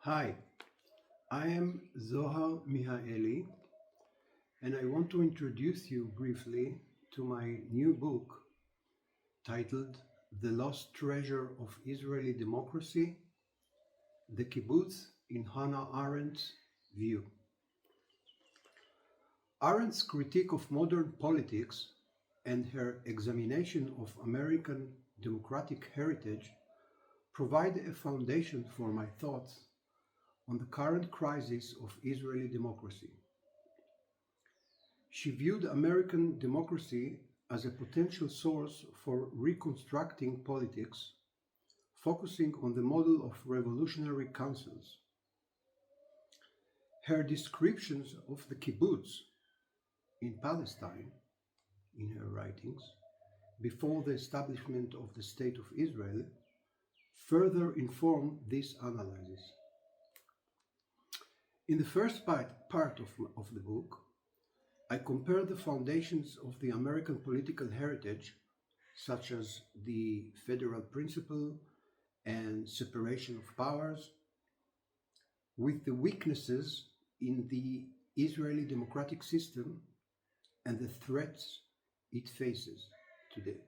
Hi, I am Zohar Mihaely, and I want to introduce you briefly to my new book titled The Lost Treasure of Israeli Democracy, The Kibbutz in Hannah Arendt's View. Arendt's critique of modern politics and her examination of American democratic heritage provide a foundation for my thoughts on the current crisis of Israeli democracy. She viewed American democracy as a potential source for reconstructing politics, focusing on the model of revolutionary councils. Her descriptions of the kibbutz in Palestine, in her writings, before the establishment of the State of Israel, further inform this analysis. In the first part of the book, I compare the foundations of the American political heritage, such as the federal principle and separation of powers, with the weaknesses in the Israeli democratic system and the threats it faces today.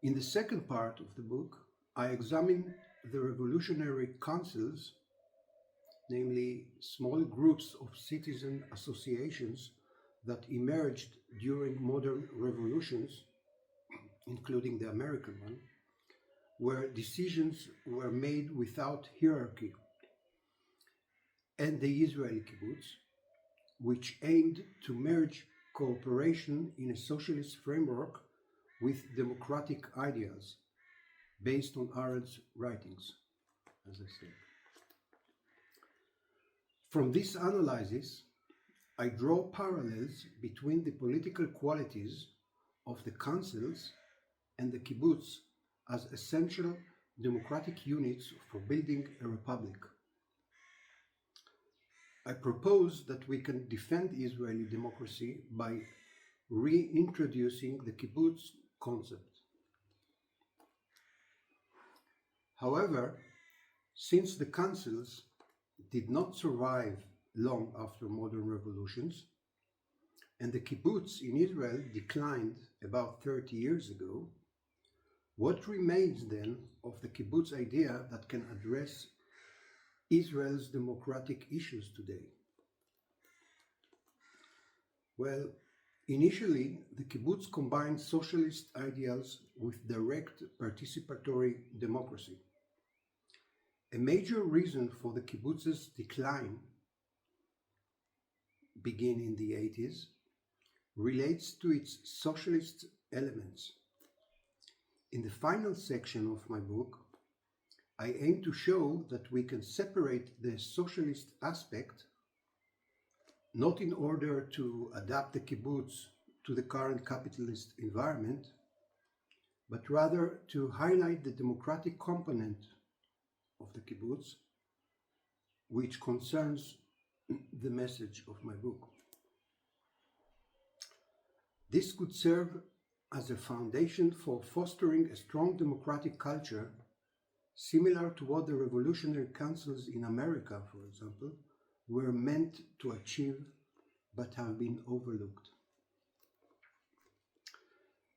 In the second part of the book, I examine the revolutionary councils, namely small groups of citizen associations that emerged during modern revolutions, including the American one, where decisions were made without hierarchy, and the Israeli kibbutz, which aimed to merge cooperation in a socialist framework with democratic ideals based on Arendt's writings, as I said. From this analysis, I draw parallels between the political qualities of the councils and the kibbutz as essential democratic units for building a republic. I propose that we can defend Israeli democracy by reintroducing the kibbutz concept. However, since the councils did not survive long after modern revolutions, and the kibbutz in Israel declined about 30 years ago, what remains then of the kibbutz idea that can address Israel's democratic issues today? Well, initially, the kibbutz combined socialist ideals with direct participatory democracy. A major reason for the kibbutz's decline, beginning in the 80s, relates to its socialist elements. In the final section of my book, I aim to show that we can separate the socialist aspect, not in order to adapt the kibbutz to the current capitalist environment, but rather to highlight the democratic component of the kibbutz, which concerns the message of my book. This could serve as a foundation for fostering a strong democratic culture, similar to what the revolutionary councils in America, for example, were meant to achieve but have been overlooked.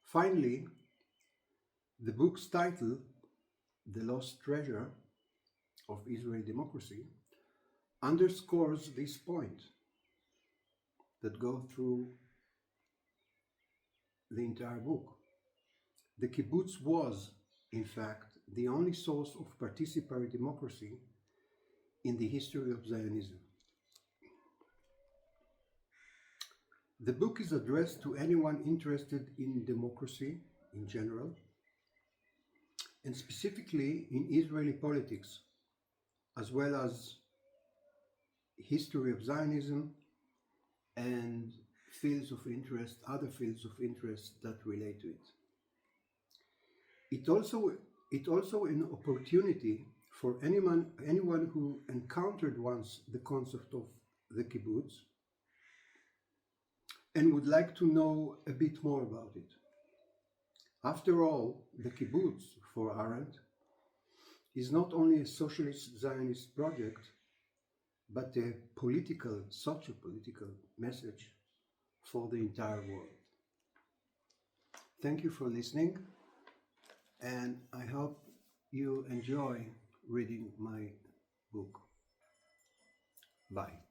Finally, the book's title, The Lost Treasure of Israeli Democracy, underscores this point that goes through the entire book. The kibbutz was, in fact, the only source of participatory democracy in the history of Zionism. The book is addressed to anyone interested in democracy in general, and specifically in Israeli politics, as well as history of Zionism and fields of interest, other fields of interest that relate to it. It also an opportunity for anyone who encountered once the concept of the kibbutz and would like to know a bit more about it. After all, the kibbutz, for Arendt, is not only a socialist Zionist project, but a political, socio-political message for the entire world. Thank you for listening, and I hope you enjoy reading my book. Bye.